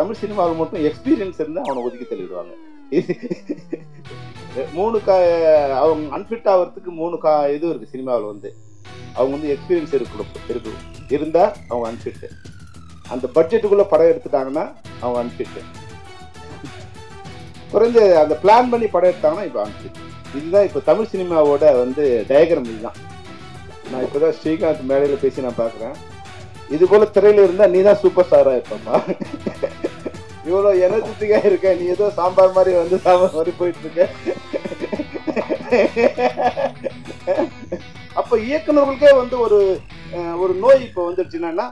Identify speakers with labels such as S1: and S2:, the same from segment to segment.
S1: தமிழ் சினிமாவில் மட்டும் எக்ஸ்பீரியன்ஸ் இருந்தால் அவனை ஒதுக்கி தள்ளிடுவாங்க. அவங்க அன்ஃபிட் ஆகிறதுக்கு 3 இது இருக்குது சினிமாவில் வந்து. அவங்க வந்து எக்ஸ்பீரியன்ஸ் இருக்கு இருந்தால் அவங்க அன்ஃபிட்டு. அந்த பட்ஜெட்டுக்குள்ளே படம் எடுத்துட்டாங்கன்னா அவங்க அன்ஃபிட்டு. குறைஞ்ச அந்த பிளான் பண்ணி படம் எடுத்தாங்கன்னா இப்போ அன்ஃபிட். இதுதான் இப்போ தமிழ் சினிமாவோட வந்து டயக்ராம். இதுதான் நான் இப்போ தான் ஸ்ரீகாந்த் மேடையில் பேசி நான் பார்க்குறேன். இது போல் திரையில் இருந்தால் நீ தான் சூப்பர் ஸ்டாராக இருப்பப்பா. இவ்வளோ எனர்ஜெட்டிக்காக இருக்க, நீ ஏதோ சாம்பார் மாதிரி வந்து சாம்பார் மாதிரி போயிட்டு இருக்க. அப்போ இயக்குநர்களுக்கே வந்து ஒரு நோய் இப்போ வந்துடுச்சுன்னா,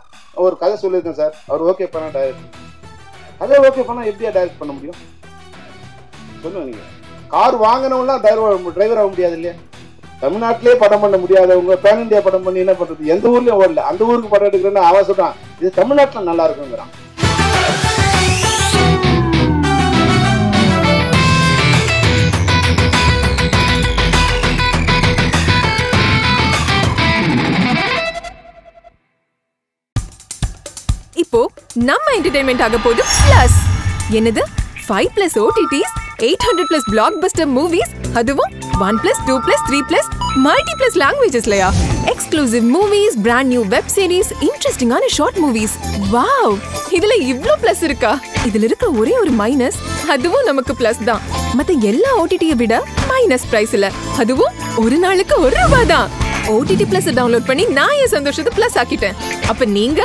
S1: ஒரு கதை சொல்லியிருக்கேன் சார், அவர் ஓகே பண்ணா டைரக்ட், அதே ஓகே பண்ணா எப்படியா டைரக்ட் பண்ண முடியும் சொல்லுங்க. நீங்க கார் வாங்கினவங்களாம் டிரைவர் ஆக முடியாது இல்லையா? தமிழ்நாட்டிலே படம் பண்ண முடியாதவங்க பேன் இந்தியா படம் பண்ணி என்ன பண்றது? எந்த ஊர்லயும் ஓடல, அந்த ஊருக்கு படம் எடுக்கிறேன்னு அவன் சொல்றான் இது தமிழ்நாட்டில் நல்லா இருக்குங்கிறான்.
S2: இப்போ நம்ம என்டர்டெயின்மெண்ட் ஆக போகுது பிளஸ். என்னது 5+ OTTs, 800+ blockbuster movies, அதுவும் 1+, 2+, 3+ multi+ languagesலயா? Exclusive movies, brand new web series, இன்ட்ரெஸ்டிங்கான ஷார்ட் மூவிஸ். வாவ், இதுல இவ்ளோ பிளஸ் இருக்கா? இதுல இருக்க ஒரே ஒரு மைனஸ், அதுவும் நமக்கு பிளஸ் தான். மத்த எல்லா OTT-ய விட மைனஸ் பிரைஸ்ல, அதுவும் ஒரு நாளுக்கு ₹1 தான். OTT Plus டவுன்லோட் பண்ணி நான் என் சந்தோஷத்தை பிளஸ் ஆக்கிட்டேன். அப்ப நீங்க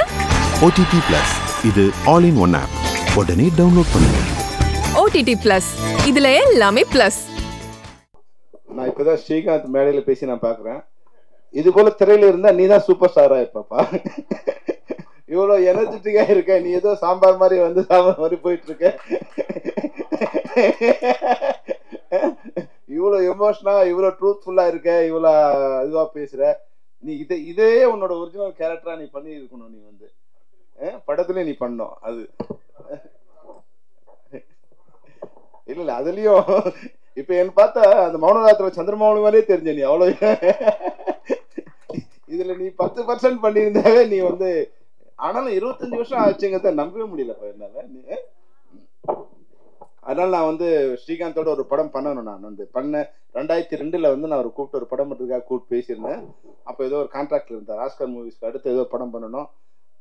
S3: OTT Plus, இது ஆல் இன் ஒன் ஆப். உடனே டவுன்லோட் பண்ணுங்க.
S2: OTT Plus, இதுல எல்லாமே பிளஸ்.
S1: நான் இப்பதான் ஸ்ரீகாந்த் மேடையில் பேசி நான் பார்க்குறேன். இது போல திரையில இருந்தா நீ தான் சூப்பர் ஸ்டாரா இருப்பப்பா. இவ்வளோ எனர்ஜெட்டிக்காக இருக்க, நீ ஏதோ சாம்பார் மாதிரி வந்து சாம்பார் மாதிரி போயிட்டு இருக்க. இவ்வளோ எமோஷனா, இவ்வளோ ட்ரூத்ஃபுல்லா இருக்க, இவ்வளோ இதுவா பேசுற. நீ இதே உன்னோட ஒரிஜினல் கேரக்டரா நீ பண்ணி இருக்கணும். நீ வந்து படத்துலயும் நீ பண்ணோம். அது இல்ல அதுலயும் இப்ப என்ன பார்த்தா அந்த மௌனராத்திர சந்திரமௌலி மாதிரியே தெரிஞ்ச நீ. அவ்வளவு இதுல நீ 10% பண்ணியிருந்தாவே நீ வந்து. ஆனாலும் 25 வருஷம் ஆச்சுங்கிறத நம்பவே முடியலப்பா என்னால. நீ அதனால நான் வந்து ஸ்ரீகாந்தோட ஒரு படம் பண்ணணும். நான் வந்து பண்ண 2002 வந்து நான் ஒரு கூப்பிட்டு ஒரு படம் பண்ணுறதுக்காக கூப்பிட்டு பேசியிருந்தேன். அப்போ ஏதோ ஒரு கான்ட்ராக்ட்ல இருந்தார் ஆஸ்கர் மூவிஸ்க்கு அடுத்து ஏதோ படம் பண்ணணும்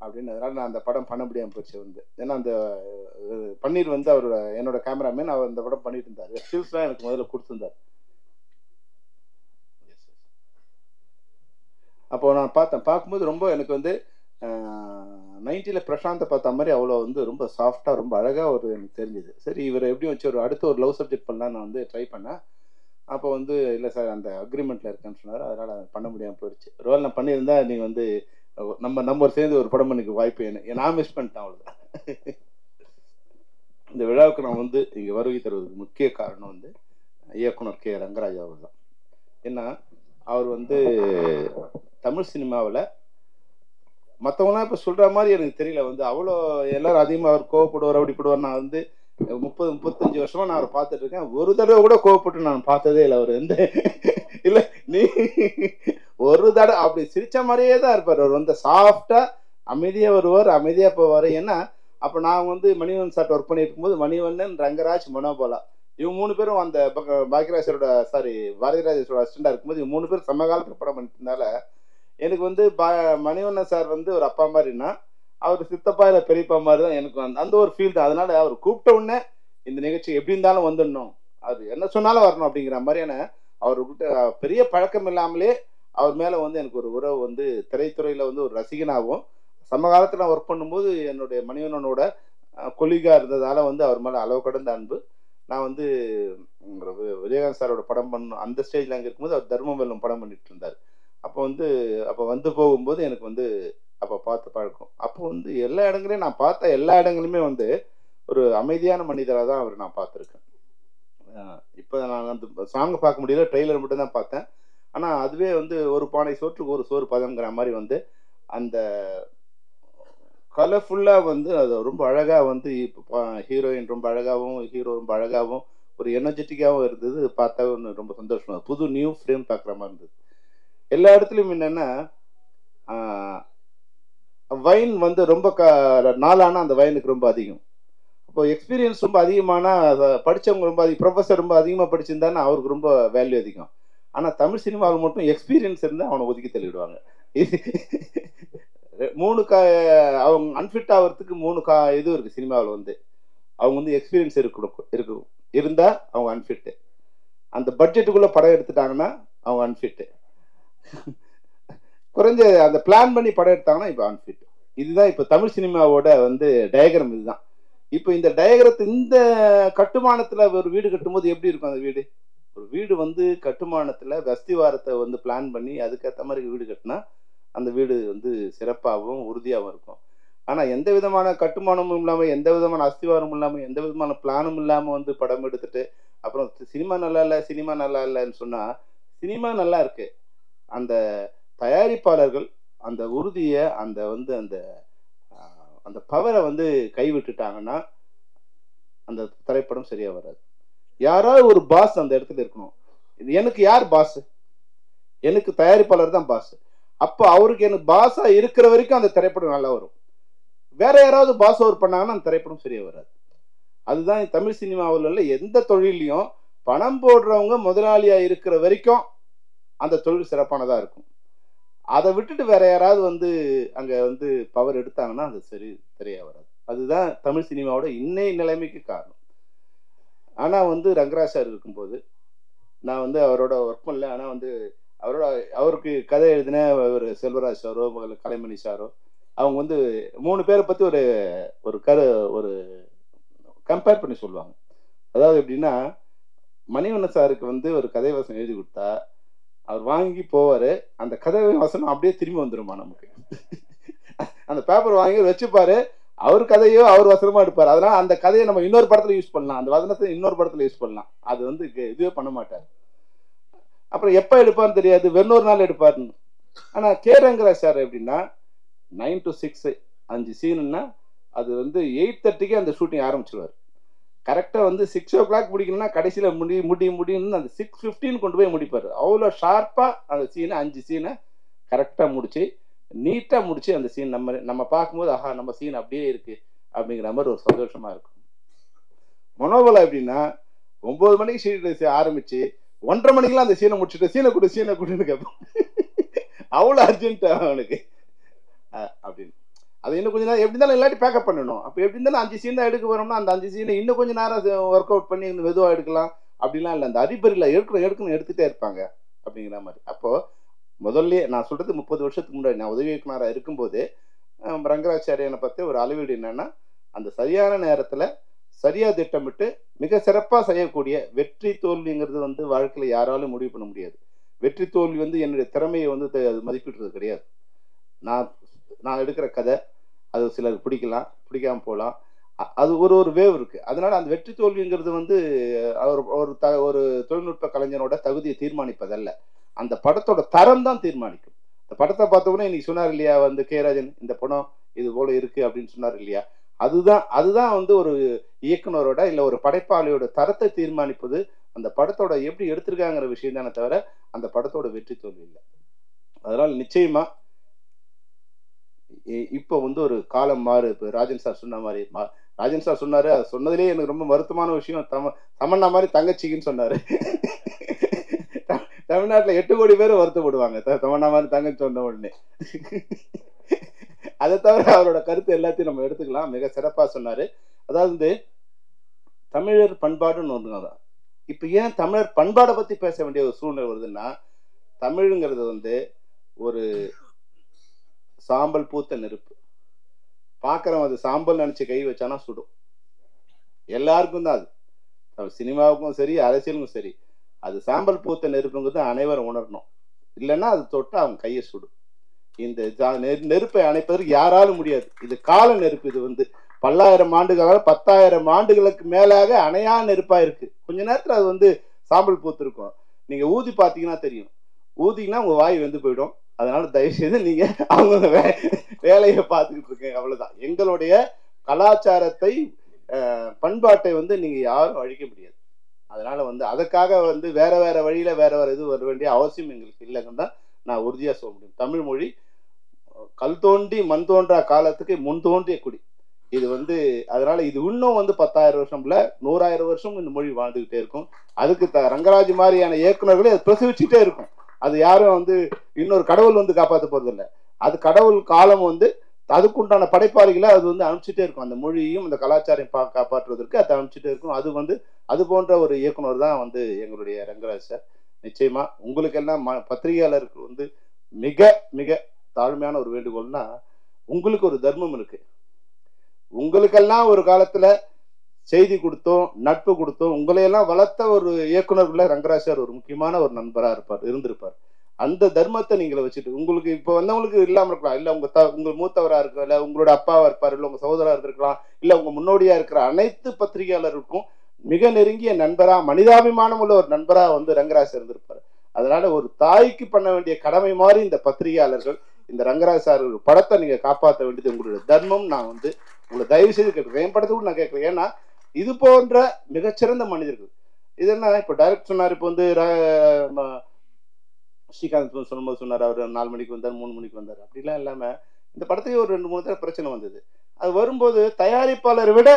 S1: அப்படின்னு. அதனால நான் அந்த படம் பண்ண முடியாமல் போச்சு வந்து. ஏன்னா அந்த பன்னீர் வந்து அவர் என்னோட கேமராமேன், அவர் அந்த படம் பண்ணிட்டு இருந்தார். ஸ்டில்ஸ்லாம் எனக்கு முதல்ல கொடுத்துருந்தார். அப்போ நான் பார்க்கும்போது ரொம்ப எனக்கு வந்து 90ல பிரசாந்தை பார்த்த மாதிரி அவ்வளோ வந்து ரொம்ப சாஃப்டாக ரொம்ப அழகாக ஒரு எனக்கு தெரிஞ்சுது. சரி இவர் எப்படியும் வச்சு அடுத்த ஒரு லவ் சப்ஜெக்ட் பண்ணலாம் நான் வந்து ட்ரை பண்ணேன். அப்போ வந்து இல்லை சார் அந்த அக்ரிமெண்ட்டில் இருக்கேன்னு சொன்னார். அதனால் பண்ண முடியாமல் போயிடுச்சு. ஒருவேளை நான் பண்ணியிருந்தா நீங்கள் வந்து நம்ம சேர்ந்து ஒரு படம் பண்ணிக்க வாய்ப்பு நான் மிஸ் பண்ணிட்டேன். அவ்வளோதான். இந்த விழாவுக்கு நான் வந்து இங்கே வருகை தருவதற்கு முக்கிய காரணம் வந்து இயக்குனர் கே ரங்கராஜ் அவர் தான். ஏன்னா அவர் வந்து தமிழ் சினிமாவில் மற்றவங்களாம் இப்போ சொல்கிற மாதிரி எனக்கு தெரியல வந்து அவ்வளோ எல்லாரும் அதிகமாக அவர் கோவப்படுவார் அப்படிப்படுவார். நான் வந்து 30-35 வருஷமா நான் அவரை பார்த்துட்டு இருக்கேன். ஒரு தடவை கூட கோவப்பட்டு நான் பார்த்ததே இல்லை. அவர் வந்து இல்லை நீ ஒரு தடவை அப்படி சிரிச்ச மாதிரியே தான் இருப்பார். அவர் வந்து சாஃப்டா அமைதியாக வருவார், அமைதியாக போவார். ஏன்னா அப்போ நான் வந்து மணிவண்ணன் சார்ட் ஒர்க் பண்ணிட்டு இருக்கும்போது மணிவண்ணன், ரங்கராஜ், மனோபாலா இவங்க 3 பேரும் அந்த பாக்யராஜரோட பாரதிராஜரோட அசிஸ்டண்டா இருக்கும்போது இவங்க 3 பேரும் சமகாலத்தில் படம் பண்ணிட்டு இருந்தால எனக்கு வந்து மணிவண்ணன் சார் வந்து ஒரு அப்பா மாதிரின்னா அவர் சித்தப்பா இல்லை பெரியப்பா மாதிரி தான் எனக்கு அந்த ஒரு ஃபீல் தான். அதனால அவர் கூப்பிட்ட உடனே இந்த நிகழ்ச்சி எப்படி இருந்தாலும் வந்துடணும், அது என்ன சொன்னாலும் வரணும் அப்படிங்கிற மாதிரியான அவர்கிட்ட பெரிய பழக்கம் இல்லாமலே அவர் மேலே வந்து எனக்கு ஒரு உறவு வந்து திரைத்துறையில் வந்து ஒரு ரசிகனாகவும் சமகாலத்தில் நான் ஒர்க் பண்ணும்போது என்னுடைய மணிவண்ணனோட கொலிகா இருந்ததால் வந்து அவர் மேலே அளவு கடந்த அன்பு. நான் வந்து விஜயகாந்த் சாரோட படம் பண்ணணும் அந்த ஸ்டேஜில் அங்கே இருக்கும்போது அவர் தர்ம வெல்லம் படம் பண்ணிட்டு இருந்தார். அப்போ வந்து போகும்போது எனக்கு வந்து அப்போ பார்த்து பழக்கம். அப்போ வந்து எல்லா இடங்களையும் நான் பார்த்த எல்லா இடங்களுமே வந்து ஒரு அமைதியான மனிதராக தான் அவர் நான் பார்த்துருக்கேன். இப்போ நான் அந்த சாங்கை பார்க்க முடியல, ட்ரெய்லர் மட்டும் தான் பார்த்தேன். ஆனால் அதுவே வந்து ஒரு பானை சோற்றுக்கு ஒரு சோறு பதங்கிற மாதிரி வந்து அந்த கலர்ஃபுல்லாக வந்து அது ரொம்ப அழகாக வந்து இப்போ ஹீரோயின் ரொம்ப அழகாகவும் ஹீரோ ரொம்ப அழகாகவும் ஒரு எனர்ஜெட்டிக்காகவும் இருந்தது. பார்த்தா ஒன்று ரொம்ப சந்தோஷமா புது நியூ ஃப்ரேம் பார்க்குற மாதிரி இருந்தது. எல்லா இடத்துலையும் என்னென்னா வைன் வந்து ரொம்ப நாளான அந்த வைனுக்கு ரொம்ப அதிகம். இப்போ எக்ஸ்பீரியன்ஸ் ரொம்ப அதிகமான படித்தவங்க ரொம்ப ப்ரொஃபஸர் ரொம்ப அதிகமாக படிச்சிருந்தாருன்னா அவருக்கு ரொம்ப வேல்யூ அதிகம். ஆனால் தமிழ் சினிமாவில் மட்டும் எக்ஸ்பீரியன்ஸ் இருந்தால் அவனை ஒதுக்கி தள்ளிவிடுவாங்க. அவங்க அன்ஃபிட் ஆகிறதுக்கு 3 இது இருக்குது சினிமாவில் வந்து. அவங்க வந்து எக்ஸ்பீரியன்ஸ் இருக்கும் இருந்தால் அவங்க அன்ஃபிட்டு. அந்த பட்ஜெட்டுக்குள்ளே படம் எடுத்துட்டாங்கன்னா அவங்க அன்ஃபிட்டு. குறைஞ்ச அந்த பிளான் பண்ணி படம் எடுத்தாங்கன்னா இப்போ அன்ஃபிட். இதுதான் இப்போ தமிழ் சினிமாவோட வந்து டயக்ராம். இதுதான் இப்போ இந்த டயக்ரத்தை இந்த கட்டுமானத்தில் ஒரு வீடு கட்டும்போது எப்படி இருக்கும் அந்த வீடு? ஒரு வீடு வந்து கட்டுமானத்தில் அஸ்திவாரத்தை வந்து பிளான் பண்ணி அதுக்கேற்ற மாதிரி வீடு கட்டினா அந்த வீடு வந்து சிறப்பாகவும் உறுதியாகவும் இருக்கும். ஆனால் எந்த விதமான கட்டுமானமும் இல்லாமல், எந்த விதமான அஸ்திவாரமும் இல்லாமல், எந்த விதமான பிளானும் இல்லாமல் வந்து படம் எடுத்துட்டு அப்புறம் சினிமா நல்லா இல்லைன்னு சொன்னால் சினிமா நல்லா இருக்கு. அந்த தயாரிப்பாளர்கள் அந்த உறுதியை அந்த வந்து அந்த பவரை வந்து கைவிட்டுட்டாங்கன்னா அந்த திரைப்படம் சரியா வராது. யாராவது ஒரு பாஸ் அந்த இடத்துல இருக்கணும். எனக்கு யார் பாஸ்? எனக்கு தயாரிப்பாளர் தான் பாஸ். அப்போ அவருக்கு எனக்கு பாஸா இருக்கிற வரைக்கும் அந்த திரைப்படம் நல்லா வரும். வேற யாராவது பாஸ் ஓவர் பண்ணாங்கன்னா அந்த திரைப்படம் சரியா வராது. அதுதான் தமிழ் சினிமாவில் உள்ள எந்த தொழிலையும் பணம் போடுறவங்க முதலாளியா இருக்கிற வரைக்கும் அந்த தொழில் சிறப்பானதா இருக்கும். அதை விட்டுட்டு வேற யாராவது வந்து அங்க வந்து பவர் எடுத்தாங்கன்னா அது சரியா வராது. அதுதான் தமிழ் சினிமாவோட இன்னைய நிலைமைக்கு காரணம். ஆனா வந்து ரங்கராஜ் சார் இருக்கும்போது நான் வந்து அவரோட ஒர்க் பண்ணல. ஆனா வந்து அவருக்கு கதை எழுதின ஒரு செல்வராஜ் சாரோ கலைமணி சாரோ அவங்க வந்து 3 பேரை பத்தி ஒரு கம்பேர் பண்ணி சொல்லுவாங்க. அதாவது எப்படின்னா, மணிவண்ணன் சாருக்கு வந்து ஒரு கதை வசனம் எழுதி கொடுத்தா அவர் வாங்கி போவாரு. அந்த கதை வசனம் அப்படியே திரும்பி வந்துருமா நமக்கு. அந்த பேப்பர் வாங்கி வச்சுப்பாரு. அவர் கதையோ அவர் வசனமா எடுப்பாரு. அதனால அந்த கதையை நம்ம இன்னொரு படத்துல யூஸ் பண்ணலாம், அந்த வசனத்தை இன்னொரு படத்துல யூஸ் பண்ணலாம். அது வந்து இதுவே பண்ண மாட்டார். அப்புறம் எப்ப எடுப்பான்னு தெரியாது, வெறும் நாள் எடுப்பாருன்னு. ஆனா கே ரங்கராஜ் சார் எப்படின்னா 9 to 6 5 சீனுன்னா அது வந்து 8:30க்கு அந்த ஷூட்டிங் ஆரம்பிச்சிருவார். கரெக்டாக வந்து 6 o'clock முடிக்கணும்னா கடைசியில் முடியும்னு அந்த 6:15 கொண்டு போய் முடிப்பார். அவ்வளோ ஷார்ப்பாக அந்த சீனை 5 சீனை கரெக்டாக முடிச்சு நீட்டாக முடிச்சு அந்த சீன் நம்ம பார்க்கும்போது ஆஹா நம்ம சீன் அப்படியே இருக்கு அப்படிங்கிற மாதிரி ஒரு சந்தோஷமா இருக்கும். மனோபலம் எப்படின்னா 9 மணிக்கு ஷீட் ஆரம்பிச்சு 1:30 மணிக்கெல்லாம் அந்த சீனை முடிச்சுட்டு சீனை கொடுன்னு கேட்போம். அவ்வளோ அர்ஜென்ட் அவனுக்கு அப்படின்னு. அது இன்னும் கொஞ்சம் நேரம் எப்படி இருந்தாலும் இல்லாட்டி பேக்கப் பண்ணணும். அப்போ எப்படி இருந்தாலும் 5 சீன் தான் எடுக்க வரோம்னா அந்த 5 சீனை இன்னும் கொஞ்சம் நேரம் ஒர்க் அவுட் பண்ணி மெதுவாக எடுக்கலாம் அப்படிலாம் இல்லை. அந்த அரிபரியில் எடுக்கணும் எடுத்துகிட்டே இருப்பாங்க அப்படிங்கிற மாதிரி. அப்போது முதல்ல நான் சொல்கிறது 30 வருஷத்துக்கு முன்னாடி நான் உதவி இயக்குனராக இருக்கும்போது ரங்கராச்சாரியனை பற்றி ஒரு அளவீடு என்னென்னா, அந்த சரியான நேரத்தில் சரியாக திட்டமிட்டு மிக சிறப்பாக செய்யக்கூடிய வெற்றி தோல்விங்கிறது வந்து வாழ்க்கையில் யாராலும் முடிவு பண்ண முடியாது. வெற்றி தோல்வி வந்து என்னுடைய திறமையை வந்து அது மதிப்பிடுறது கிடையாது. நான் எடுக்கிற கதை அது சிலருக்கு பிடிக்கலாம், பிடிக்காமல் போகலாம். அது ஒரு வேவ் இருக்குது. அதனால் அந்த வெற்றி தோல்விங்கிறது வந்து ஒரு தொழில்நுட்ப கலைஞனோட தகுதியை தீர்மானிப்பதல்ல, அந்த படத்தோட தரம் தான் தீர்மானிக்கும். இந்த படத்தை பார்த்தோம்னா இன்னைக்கு சொன்னார் இல்லையா வந்து கே ராஜன், இந்த படம் இது போல இருக்குது அப்படின்னு சொன்னார் இல்லையா. அதுதான் வந்து ஒரு இயக்குனரோட இல்லை ஒரு படைப்பாளியோட தரத்தை தீர்மானிப்பது அந்த படத்தோட எப்படி எடுத்திருக்காங்கிற விஷயம் தானே தவிர அந்த படத்தோட வெற்றி தோல்வி இல்லை. அதனால் நிச்சயமாக இப்போ வந்து ஒரு காலம் மாறு. இப்போ ராஜன் சார் சொன்ன மாதிரி ராஜன் சார் சொன்னாரு, அது சொன்னதுலேயே எனக்கு ரொம்ப வருத்தமான விஷயம். தமன்னா மாதிரி தங்கச்சிக்குன்னு சொன்னாரு. தமிழ்நாட்டில் 8 கோடி பேர் வருத்தப்படுவாங்க தமன்னா மாதிரி தங்கச்சி சொன்ன உடனே. அதை தவிர அவரோட கருத்து எல்லாத்தையும் நம்ம எடுத்துக்கலாம். மிக சிறப்பாக சொன்னாரு. அதாவது தமிழர் பண்பாடுன்னு ஒன்று தான். இப்போ ஏன் தமிழர் பண்பாடை பற்றி பேச வேண்டிய ஒரு சூழ்நிலை வருதுன்னா, தமிழுங்கிறது வந்து ஒரு சாம்பல் பூத்த நெருப்பு. பார்க்குறவன் அது சாம்பல் நினச்சி கை வச்சானா சுடும். எல்லாருக்கும் தான் அது, சினிமாவுக்கும் சரி அரசியலுக்கும் சரி. அது சாம்பல் பூத்த நெருப்புங்கிறது அனைவரும் உணரணும். இல்லைன்னா அது தொட்டு அவங்க கையை சுடும். இந்த நெருப்பை அணைப்பதற்கு யாராலும் முடியாது. இது கால நெருப்பு. இது வந்து பல்லாயிரம் ஆண்டுகளாக 10,000 ஆண்டுகளுக்கு மேலாக அணையா நெருப்பா இருக்கு. கொஞ்ச நேரத்தில் அது வந்து சாம்பல் பூத்து இருக்கும். நீங்க ஊதி பார்த்தீங்கன்னா தெரியும். ஊதிங்கன்னா உங்க வாய் வெந்து போயிடும். அதனால தயவு செய்து நீங்க அவங்க வேலையை பார்த்துக்கிட்டு இருக்கீங்க, அவ்வளவுதான். எங்களுடைய கலாச்சாரத்தை பண்பாட்டை வந்து நீங்க யாரும் அழிக்க முடியாது. அதனால வந்து அதுக்காக வந்து வேற வழியில வேற இது வர வேண்டிய அவசியம் எங்களுக்கு இல்லைன்னு தான் நான் உறுதியா சொல்ல முடியும். தமிழ் மொழி கல் தோண்டி மண் தோன்றா காலத்துக்கு முன் தோன்றிய குடி. இது வந்து அதனால இது இன்னும் வந்து 10,000 வருஷம்ல 100,000 வருஷம் இந்த மொழி வாழ்ந்துகிட்டே இருக்கும். அதுக்கு ரங்கராஜ் மாதிரியான இயக்குநர்களே அது பிரசவிச்சுட்டே இருக்கும். அது யாரும் வந்து இன்னொரு கடவுள் வந்து காப்பாற்ற போறது இல்லை. அது கடவுள் காலம் வந்து அதுக்குண்டான படைப்பாளிகளை அது வந்து அனுப்பிச்சுட்டே இருக்கும். அந்த மொழியையும் அந்த கலாச்சாரம் காப்பாற்றுவதற்கு அதை அனுப்பிச்சுட்டே இருக்கும். அது வந்து அது போன்ற ஒரு இயக்குனர் தான் வந்து எங்களுடைய ரங்கராஜ் சார். நிச்சயமா உங்களுக்கு எல்லாம் பத்திரிகையாளருக்கு வந்து மிக மிக தாழ்மையான ஒரு வேண்டுகோள்னா, உங்களுக்கு ஒரு தர்மம் இருக்கு. உங்களுக்கெல்லாம் ஒரு காலத்துல செய்தி கொடுத்தோம், நட்பு கொடுத்தோம், உங்களையெல்லாம் வளர்த்த ஒரு இயக்குனர்ல ரங்கராஜ் சார் ஒரு முக்கியமான ஒரு நண்பரா இருந்திருப்பார். அந்த தர்மத்தை நீங்களை வச்சுட்டு உங்களுக்கு இப்போ வந்தவங்களுக்கு இல்லாம இருக்கலாம், இல்ல உங்க மூத்தவரா இருக்க, இல்ல உங்களோட அப்பாவா இருப்பார், இல்ல உங்க சகோதரா இருந்திருக்கலாம், இல்ல உங்க முன்னோடியா இருக்கிற அனைத்து பத்திரிகையாளருக்கும் மிக நெருங்கிய நண்பரா, மனிதாபிமானம் உள்ள ஒரு நண்பரா வந்து ரங்கராஜ் இருந்திருப்பார். அதனால ஒரு தாய்க்கு பண்ண வேண்டிய கடமை மாதிரி இந்த பத்திரிகையாளர்கள் இந்த ரங்கராஜ் சார் படத்தை நீங்க காப்பாற்ற வேண்டியது உங்களுடைய தர்மம். நான் வந்து உங்களை தயவு செய்து கேட்கிறேன், என் படத்துக்கு நான் கேட்கிறேன். ஏன்னா இது போன்ற மிகச்சிறந்த மனிதர்கள் இது என்ன இப்போ டைரக்ட் சொன்னார். இப்போ வந்து ஸ்ரீகாந்த் சொல்லும்போது சொன்னார், அவர் 4 மணிக்கு வந்தார், 3 மணிக்கு வந்தார், அப்படிலாம் இல்லாம இந்த படத்துக்கு ஒரு 2-3 தடவை பிரச்சனை வந்தது. அது வரும்போது தயாரிப்பாளரை விட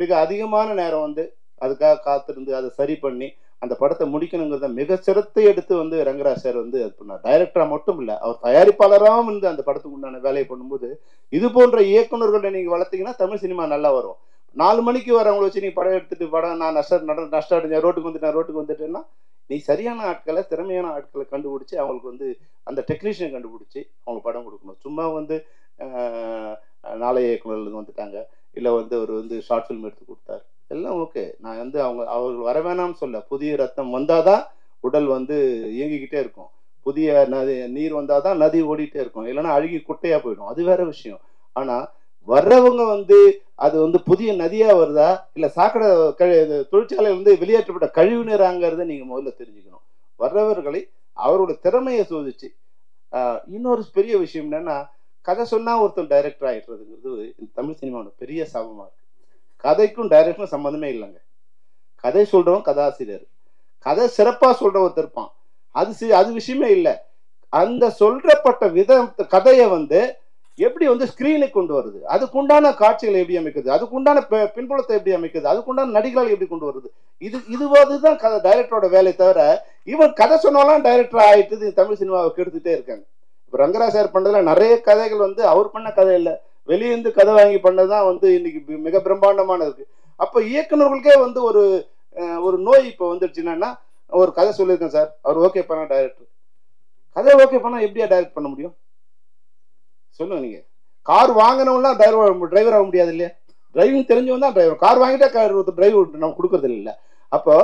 S1: மிக அதிகமான நேரம் வந்து அதுக்காக காத்திருந்து அதை சரி பண்ணி அந்த படத்தை முடிக்கணுங்கிறத மிக சிரத்தை எடுத்து வந்து ரங்கராஜ் சார் வந்து அது பண்ணார். டைரக்டரா மட்டும் இல்லை, அவர் தயாரிப்பாளராகவும் இருந்து அந்த படத்துக்கு உண்டான வேலையை பண்ணும்போது இது போன்ற இயக்குநர்களை நீங்க வளர்த்தீங்கன்னா தமிழ் சினிமா நல்லா வரும். 4 மணிக்கு வரவங்களை வச்சு நீ படம் எடுத்துட்டு படம் நான் நஷ்டம் அடைஞ்சேன், ரோட்டுக்கு வந்துட்டேன்னா நீ சரியான ஆட்களை, திறமையான ஆட்களை கண்டுபிடிச்சி அவங்களுக்கு வந்து அந்த டெக்னீஷியன் கண்டுபிடிச்சி அவங்களுக்கு படம் கொடுக்கணும். சும்மா வந்து நாளைய இயக்குநர்கள் வந்துட்டாங்க, இல்லை வந்து அவர் வந்து ஷார்ட் ஃபிலிம் எடுத்து கொடுத்தாரு, எல்லாம் ஓகே. நான் வந்து அவர்கள் வர வேணாம்னு சொல்ல. புதிய ரத்தம் வந்தாதான் உடல் வந்து இயங்கிக்கிட்டே இருக்கும், புதிய நீர் வந்தாதான் நதி ஓடிட்டே இருக்கும், இல்லைன்னா அழுகி குட்டையா போயிடும், அது வேற விஷயம். ஆனா வர்றவங்க வந்து அது வந்து புதிய நதியா வருதா, இல்ல சாக்கடை தொழிற்சாலையில இருந்து வெளியேற்றப்பட்ட கழிவு நீராங்கிறத நீங்க முதல்ல தெரிஞ்சுக்கணும். வர்றவர்களை அவரோட திறமையை சோதிச்சு. இன்னொரு பெரிய விஷயம் என்னன்னா, கதை சொன்னா ஒருத்தர் டைரக்டர் ஆயிடுறதுங்கிறது இந்த தமிழ் சினிமாவோட பெரிய சாபமா இருக்கு. கதைக்கும் டைரக்டரும் சம்மந்தமே இல்லைங்க. கதை சொல்றவன் கதாசிரியர், கதை சிறப்பா சொல்ற ஒருத்தர் இருப்பான், அது விஷயமே இல்லை. அந்த சொல்றப்பட்ட விதம் கதையை வந்து எப்படி வந்து ஸ்கிரீனுக்கு கொண்டு வருது, அதுக்குண்டான காட்சிகளை எப்படி அமைக்குது, அதுக்குண்டான பின்புலத்தை எப்படி அமைக்குது, அதுக்குண்டான நடிகளை எப்படி கொண்டு வருது, இதுதான் கதை டைரக்டரோட வேலை. தவிர இவன் கதை சொன்னாலும் டைரக்டர் ஆயிட்டு தமிழ் சினிமாவை கெடுத்துட்டே இருக்காங்க. இப்போ ரங்கராஜ் சார் பண்ணதுல நிறைய கதைகள் வந்து அவர் பண்ண கதை இல்லை, வெளியிருந்து கதை வாங்கி பண்ணதுதான் வந்து இன்னைக்கு மிக பிரம்மாண்டமான இருக்கு. அப்போ இயக்குநர்களுக்கே வந்து ஒரு நோய் இப்போ வந்துடுச்சுன்னா, ஒரு கதை சொல்லியிருக்கேன் சார், அவர் ஓகே பண்ண டைரக்டர், கதை ஓகே பண்ணா எப்படியா டைரக்ட் பண்ண முடியும் சொல்லுங்க. நீங்க கார் வாங்கினவங்களாம் டிரைவர் ஆக முடியாது இல்லையா? டிரைவிங் தெரிஞ்சவன் தான் டிரைவர். கார் வாங்கிட்டா டிரைவர் நம்ம கொடுக்கறது இல்லை. அப்போ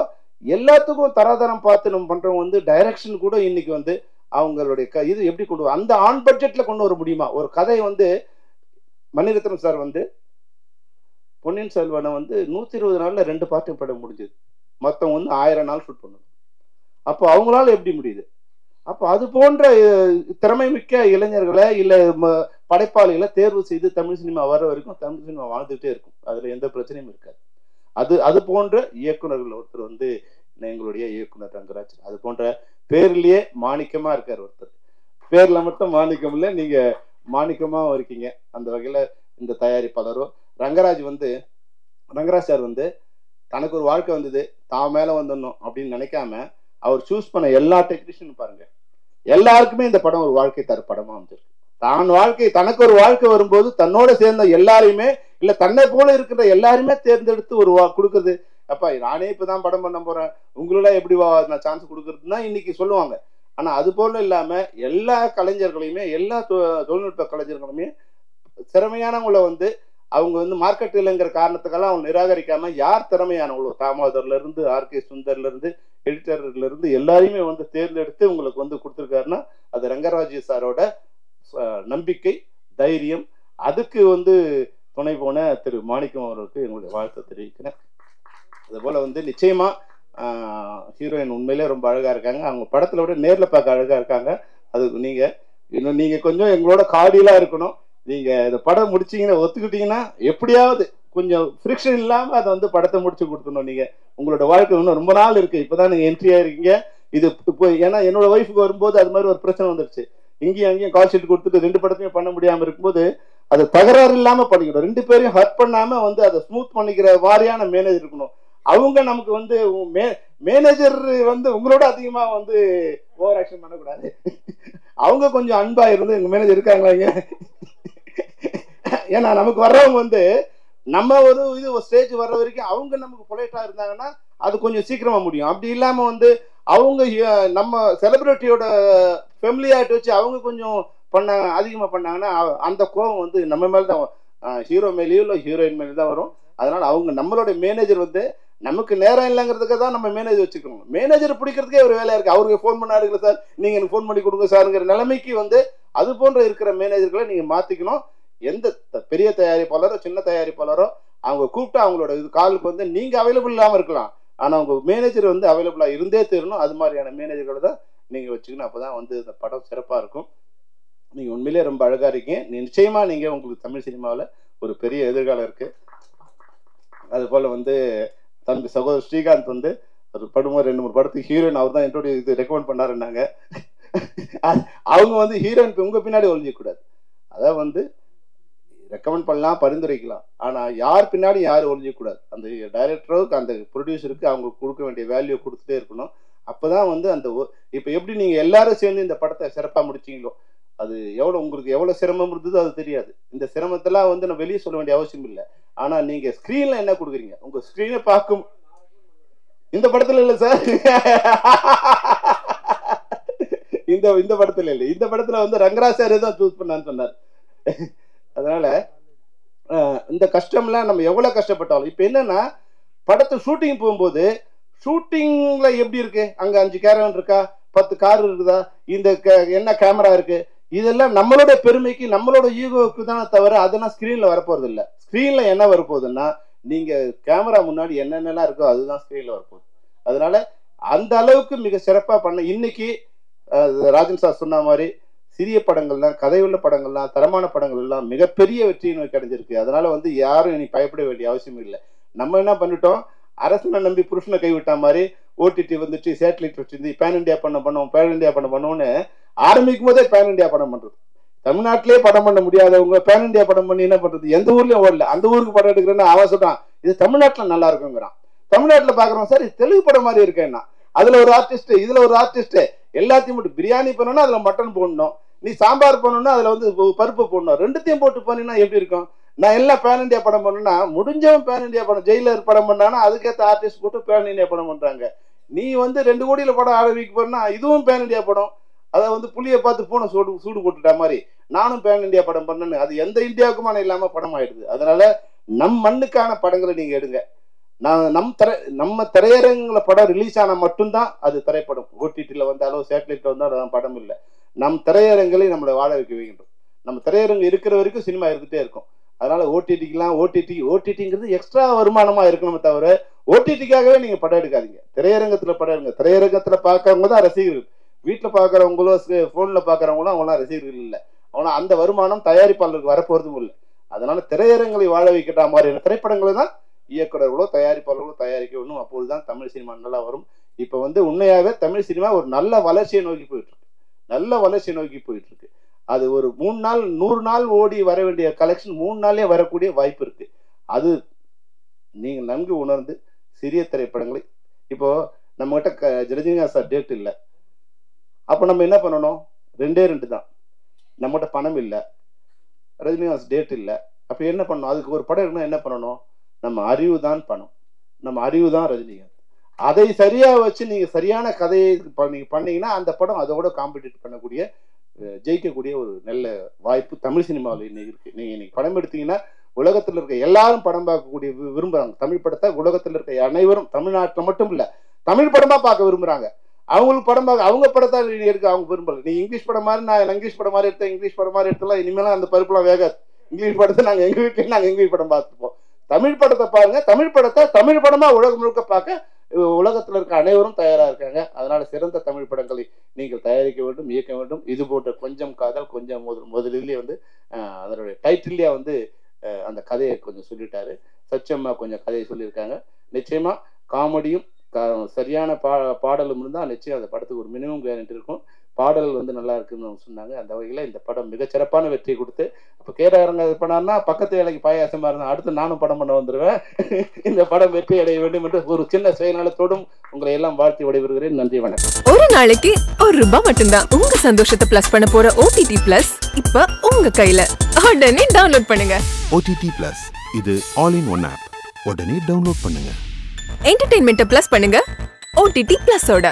S1: எல்லாத்துக்கும் தராதரம் பார்த்து நம்ம பண்றவங்க வந்து டைரக்ஷன் கூட இன்னைக்கு வந்து அவங்களுடைய இது எப்படி கொண்டு வர, அந்த ஆன் பட்ஜெட்ல கொண்டு வர முடியுமா? ஒரு கதை வந்து மணிரத்னம் சார் வந்து பொன்னியின் செல்வனை வந்து 120 நாள்ல 2 பாட்டு படம் முடிஞ்சது, மொத்தம் வந்து 1000 நாள் ஷூட் பண்ணணும். அப்போ அவங்களால எப்படி முடியுது? அப்போ அது போன்ற திறமை மிக்க இளைஞர்களை இல்ல படைப்பாளிகளை தேர்வு செய்து தமிழ் சினிமா வர வரைக்கும் தமிழ் சினிமா வாழ்ந்துகிட்டே இருக்கும், அதுல எந்த பிரச்சனையும் இருக்காது. அது போன்ற இயக்குநர்கள் ஒருத்தர் வந்து எங்களுடைய இயக்குனர் ரங்கராஜ். அது போன்ற பேர்லயே மாணிக்கமா இருக்காரு ஒருத்தர், பேர்ல மட்டும் மாணிக்கம் இல்லை, நீங்க மாணிக்கமா இருக்கீங்க. அந்த வகையில இந்த தயாரிப்பாளரோ ரங்கராஜ் சார் வந்து தனக்கு ஒரு வாழ்க்கை வந்தது, தான் மேல வந்துடணும் அப்படின்னு நினைக்காம அவர் சூஸ் பண்ண எல்லா டெக்னீஷியனும் பாருங்க, எல்லாருக்குமே இந்த படம் ஒரு வாழ்க்கை தர படமா அமைஞ்சிருக்கு. தனக்கு ஒரு வாழ்க்கை வரும்போது தன்னோட சேர்ந்த எல்லாரையுமே, இல்ல தன்னை போல இருக்கிற எல்லாருமே தேர்ந்தெடுத்து ஒரு கொடுக்குறது. அப்பா நானே இப்பதான் படம் பண்ண போறேன், உங்களெல்லாம் எப்படி நான் சான்ஸ் கொடுக்கறதுன்னா இன்னைக்கு சொல்லுவாங்க. ஆனா அது போல இல்லாம எல்லா கலைஞர்களையுமே, எல்லா தொழில்நுட்ப கலைஞர்களுமே திறமையானவங்களை வந்து அவங்க வந்து மார்க்கெட் இல்லைங்கிற காரணத்துக்கெல்லாம் அவங்க நிராகரிக்காம யார் திறமையானவங்களோ, தாமோதர்ல இருந்து ஆர்கே சுந்தர்ல இருந்து எடிட்டர்ல இருந்து எல்லாரையுமே வந்து தேர்ந்தெடுத்து உங்களுக்கு வந்து கொடுத்துருக்காருன்னா அது ரங்கராஜ் சாரோட நம்பிக்கை, தைரியம். அதுக்கு வந்து துணை போன திரு மாணிக்கம் அவர்களுக்கு என்னுடைய வாழ்த்தை தெரிவிக்கிறேன். அது போல வந்து நிச்சயமா ஹீரோயின் உண்மையிலே ரொம்ப அழகா இருக்காங்க, அவங்க படத்துல விட நேர்ல பார்க்க அழகா இருக்காங்க. அதுக்கு நீங்க கொஞ்சம் எங்களோட காடியெல்லாம் இருக்கணும். நீங்க இந்த படம் முடிச்சீங்கன்னா ஒத்துக்கிட்டீங்கன்னா எப்படியாவது கொஞ்சம் ஃப்ரிக்ஷன் இல்லாம அதை வந்து படத்தை முடிச்சு கொடுத்துடணும். நீங்க உங்களோட வாழ்க்கை இன்னும் ரொம்ப நாள் இருக்கு, இப்பதான் நீங்க என்ட்ரி ஆயிருக்கீங்க. இது இப்போ ஏன்னா என்னோட ஒய்ஃபுக்கு வரும்போது அது மாதிரி ஒரு பிரச்சனை வந்துருச்சு, இங்கேயும் அங்கேயும் கால் ஷீட் கொடுத்துட்டு 2 படத்தையும் பண்ண முடியாம இருக்கும்போது அது தகராறு இல்லாம பண்ணிக்கணும். 2 பேரையும் ஹர்ட் பண்ணாம வந்து அதை ஸ்மூத் பண்ணிக்கிற வாரியான மேனேஜர் இருக்கணும். அவங்க நமக்கு வந்து மேனேஜர் வந்து உங்களோட அதிகமா வந்து ஓவர் ஆக்ஷன் பண்ணக்கூடாது. அவங்க கொஞ்சம் அன்பா இருந்து எங்க மேனேஜர் இருக்காங்களா இங்க? ஏன்னா நமக்கு வர்றவங்க வந்து நம்ம ஒரு ஸ்டேஜ் வர்ற வரைக்கும் அவங்க நமக்கு பொலைட்டா இருந்தாங்கன்னா அது கொஞ்சம் சீக்கிரமா முடியும். அப்படி இல்லாம வந்து அவங்க நம்ம செலிபிரிட்டியோட ஃபெமிலியாரிட்டி வச்சு அவங்க கொஞ்சம் அதிகமா பண்ணாங்கன்னா அந்த கோபம் வந்து நம்ம மேலதான், ஹீரோ மேலேயோ இல்லை ஹீரோயின் மேலே தான் வரும். அதனால அவங்க நம்மளோட மேனேஜர் வந்து நமக்கு நேரம் இல்லைங்கிறதுக்கு தான் நம்ம மேனேஜர் வச்சுக்கணும். மேனேஜர் பிடிக்கிறதுக்கே ஒரு வேலையா இருக்கு. அவருக்கு ஃபோன் பண்ணாருங்களா சார், நீங்க எனக்கு ஃபோன் பண்ணி கொடுங்க சாருங்கிற நிலைமைக்கு வந்து அது போன்ற இருக்கிற மேனேஜர்களை நீங்க மாத்திக்கணும். எந்த பெரிய தயாரிப்பாளரோ சின்ன தயாரிப்பாளரோ அவங்க கூப்பிட்டு அவங்களோட காலுக்கு வந்து நீங்க அவைலபிள் இல்லாம இருக்கலாம், ஆனா உங்க மேனேஜர் வந்து அவைலபிளா இருந்தே தரணும். அது மாதிரியான மேனேஜர்களை தான் நீங்க வச்சுக்கணும். அப்பதான் வந்து இந்த படம் சிறப்பா இருக்கும். நீங்க உண்மையிலேயே ரொம்ப அழகா இருக்கீங்க. நிச்சயமா நீங்க உங்களுக்கு தமிழ் சினிமாவில் ஒரு பெரிய எதிர்காலம் இருக்கு. அது போல வந்து தம்பி சகோதரர் ஸ்ரீகாந்த் வந்து ஒரு படம் 2-3 படத்துக்கு ஹீரோயின் அவர் தான் இது ரெக்கமெண்ட் பண்ணாருன்னாங்க. அவங்க வந்து ஹீரோயின் உங்க பின்னாடி ஒழிஞ்சிக்கூடாது. அதான் வந்து ரெக்கமெண்ட் பண்ணலாம், பரிந்துரைக்கலாம், ஆனா யார் பின்னாடி யாரும் ஒழிஞ்சிக்கூடாது. அந்த டைரக்டருக்கு அந்த ப்ரொடியூசருக்கு அவங்க கொடுக்க வேண்டிய வேல்யூ கொடுத்துட்டே இருக்கணும். அப்பதான் வந்து அந்த இப்ப எப்படி நீங்க எல்லாரும் சேர்ந்து இந்த படத்தை சிறப்பா முடிச்சீங்களோ அது உங்களுக்கு எவ்வளவு சிரமம் இருந்ததோ அது தெரியாது. இந்த சிரமத்தெல்லாம் வந்து நான் வெளியே சொல்ல வேண்டிய அவசியம் இல்லை. ஆனா நீங்க ஸ்கிரீன்ல என்ன கொடுக்குறீங்க, உங்க ஸ்கிரீனை பார்க்கும் இந்த படத்துல இல்ல சார், இந்த படத்துல இல்லை, இந்த படத்துல வந்து ரங்கராஜ் சார் தான் சூஸ் பண்ணான்னு சொன்னார். அதனால இந்த கஷ்டம்லாம் நம்ம எவ்வளவு கஷ்டப்பட்டாலும் இப்ப என்னன்னா படத்தை ஷூட்டிங் போகும்போது ஷூட்டிங்ல எப்படி இருக்கு, அங்க 5 கேரவன் இருக்கா, 10 கார் இருக்குதா, இந்த என்ன கேமரா இருக்கு, இதெல்லாம் நம்மளோட பெருமைக்கு நம்மளோட ஈகோவுக்கு தானே தவிர அதெல்லாம் ஸ்கிரீன்ல வரப்போறது இல்லை. ஸ்கிரீன்ல என்ன வரப்போகுதுன்னா நீங்க கேமரா முன்னாடி என்னென்னலாம் இருக்கோ அதுதான் ஸ்கிரீன்ல வரப்போகுது. அதனால அந்த அளவுக்கு மிக சிறப்பா பண்ண இன்னைக்கு ராஜன் சார் சொன்ன மாதிரி சிறிய படங்கள்லாம், கதையுள்ள படங்கள்லாம், தரமான படங்கள் எல்லாம் மிகப்பெரிய வெற்றியை நோக்கி அடைஞ்சிருக்கு. அதனால வந்து யாரும் இனி பயப்பட வேண்டிய அவசியம் இல்லை. நம்ம என்ன பண்ணிட்டோம், அரசனை நம்பி புருஷனை கைவிட்ட மாதிரி ஓடிடி வந்துட்டு சேட்டலைட் வச்சிருந்து பேன் இண்டியா பண்ணுவோம்னு ஆரம்பிக்கும் போதே பேன் இண்டியா படம் பண்றது. தமிழ்நாட்டிலே படம் பண்ண முடியாதவங்க பேன் இண்டியா படம் பண்ணி என்ன பண்றது, எந்த ஊர்லயும் ஓடல, அந்த ஊருக்கு படம் எடுக்கிறேன்னு அவன் சொல்றான் இது தமிழ்நாட்டுல நல்லா இருக்குங்கிறான். தமிழ்நாட்டுல பாக்குறோம் சார் இது தெலுங்கு படம் மாதிரி இருக்கேன்னா அதுல ஒரு ஆர்டிஸ்ட் இதுல ஒரு ஆர்டிஸ்ட், எல்லாத்தையும் மட்டும் பிரியாணி பண்ணணும்னா அதுல மட்டன் போடணும், நீ சாம்பார் பண்ணணும்னா அதுல வந்து பருப்பு போடணும், ரெண்டுத்தையும் போட்டு பண்ணினா எப்படி இருக்கும். நான் எல்லாம் பேன் இண்டியா படம் பண்ணணும்னா முடிஞ்சவன் பேன் இண்டியா படம், ஜெயிலர் படம் பண்ணானா அதுக்கேற்ற ஆர்டிஸ்ட் போட்டு பேன் இண்டியா படம் பண்றாங்க. நீ வந்து 2 கோடியில படம் ஆரம்பிக்க போறனா இதுவும் பேன் இண்டியா படம். அதை வந்து புளியை பார்த்து பூனை சூடு போட்டுட்டா மாதிரி நானும் பேன் இண்டியா படம் பண்ணேன்னு அது எந்த இந்தியாவுக்குமான இல்லாம படம் ஆயிடுது. அதனால நம் மண்ணுக்கான படங்களை நீங்க எடுங்க. நம்ம திரையரங்குல படம் ரிலீஸ் ஆனா மட்டும்தான் அது திரைப்படம். ஓடிடில வந்தாலும் சேட்டலைட்ல வந்தாலும் அதான் படம் இல்லை. நம் திரையரங்களை நம்மளை வாழ வைக்க வைக்கின்றோம். நம்ம திரையரங்கு இருக்கிற வரைக்கும் சினிமா இருந்துட்டே இருக்கும். அதனால ஓடிடிங்கிறது எக்ஸ்ட்ரா வருமானமா இருக்கணுமே தவிர ஓடிடிக்காகவே நீங்க படம் எடுக்காதீங்க. திரையரங்கத்துல படம் எடுங்க. திரையரங்கத்துல பாக்குறவங்க தான் ரசிகர்கள், வீட்டுல பாக்குறவங்களோ போன்ல பாக்குறவங்களும் அவங்களாம் ரசிகர்கள் இல்லை. ஆனா அந்த வருமானம் தயாரிப்பாளருக்கு வரப்போறதும் இல்லை. அதனால திரையரங்களை வாழ வைக்கிற மாதிரியான திரைப்படங்களை தான் இயக்குநர்களோ தயாரிப்பாளர்களோ தயாரிக்க வேணும். அப்போதுதான் தமிழ் சினிமா நல்லா வரும். இப்ப வந்து உண்மையாவே தமிழ் சினிமா ஒரு நல்ல வளர்ச்சியை நோக்கி போயிட்டு இருக்கு. அது ஒரு 3 நாள் 100 நாள் ஓடி வர வேண்டிய கலெக்ஷன் 3 நாள்லயே வரக்கூடிய வாய்ப்பு இருக்கு. அது நீங்க நன்கு உணர்ந்து சிறிய திரைப்படங்களை இப்போ நம்ம கிட்ட ரஜினிகாந்த் சார் டேட் இல்லை, அப்ப நம்ம என்ன பண்ணணும், 2 தான். நம்மகிட்ட பணம் இல்லை, ரஜினிகாந்த் டேட் இல்லை, அப்ப என்ன பண்ணணும், அதுக்கு ஒரு படம் இருக்குன்னா என்ன பண்ணணும், நம்ம அறிவு தான் பணம், நம்ம அறிவு தான் ரஜினிகாந்த். அதை சரியா வச்சு நீங்க சரியான கதையை நீங்க பண்ணீங்கன்னா அந்த படம் அதோட காம்படிட் பண்ணக்கூடிய ஜெயிக்கக்கூடிய ஒரு நல்ல வாய்ப்பு தமிழ் சினிமாவில் இன்னைக்கு இருக்கு. நீங்க இன்னைக்கு படம் எடுத்தீங்கன்னா உலகத்துல இருக்க எல்லாரும் படம் பார்க்கக்கூடிய விரும்புறாங்க. தமிழ் படத்தை உலகத்துல இருக்க அனைவரும் தமிழ்நாட்டில் மட்டும் இல்ல தமிழ் படமா பார்க்க விரும்புறாங்க. அவங்களுக்கு படம் பார்க்க அவங்க படத்தை எடுக்க அவங்க விரும்பல. நீ இங்கிலீஷ் படம் மாதிரி நான் இங்கிலீஷ் படம் மாதிரி எடுத்தேன், இங்கிலீஷ் படம் மாதிரி எடுத்தலாம், இனிமேலாம் அந்த பருப்புலாம் வேகாது. இங்கிலீஷ் படத்தை நாங்க எங்க வீட்லயும் நாங்க இங்கிலீஷ் படம் பார்த்துப்போம். தமிழ் படத்தை பாருங்க, தமிழ் படத்தை தமிழ் படமா உலகம் முழுக்க பார்க்க உலகத்தில் இருக்க அனைவரும் தயாரா இருக்காங்க. அதனால சிறந்த தமிழ் படங்களை நீங்கள் தயாரிக்க வேண்டும், இயக்க வேண்டும். இது போன்ற கொஞ்சம் காதல் கொஞ்சம் முதலிலே வந்து அதனுடைய டைட்டில்லையே வந்து அந்த கதையை கொஞ்சம் சொல்லிட்டாரு. சச்சம்மா கொஞ்சம் கதையை சொல்லியிருக்காங்க. நிச்சயமா காமெடியும் சரியான பாடலும் இருந்தால் நிச்சயம் அந்த படத்துக்கு ஒரு மினிமம் கேரண்டி இருக்கும். பாடல் வந்து நல்லா இருக்குன்னு சொன்னாங்க. அந்த வகையில் இந்த படம் மிகச்சிறப்பான வெற்றி கொடுத்து, இப்போ கேரங்க இது பண்ணார்னா பக்கத்து வேலைக்கு பாயாசமாக இருந்தால் அடுத்து நானும் படம் பண்ண வந்துடுவேன். இந்த படம் வெற்றி அடைய வேண்டும் என்று ஒரு சின்ன சுயநலத்தோடும் உங்களை எல்லாம் வாழ்த்தி விடைபெறுகிறேன். நன்றி, வணக்கம்.
S2: ஒரு நாளைக்கு ₹1 மட்டும்தான் உங்க சந்தோஷத்தை பிளஸ் பண்ண போற OTT Plus இப்ப உங்க கையில. உடனே டவுன்லோட் பண்ணுங்க.
S3: OTT Plus இது ஆல் இன் ஒன் ஆப். உடனே டவுன்லோட் பண்ணுங்க.
S2: என்டர்டெயின்மெண்ட்டை பிளஸ் பண்ணுங்க OTT Plus ஓட.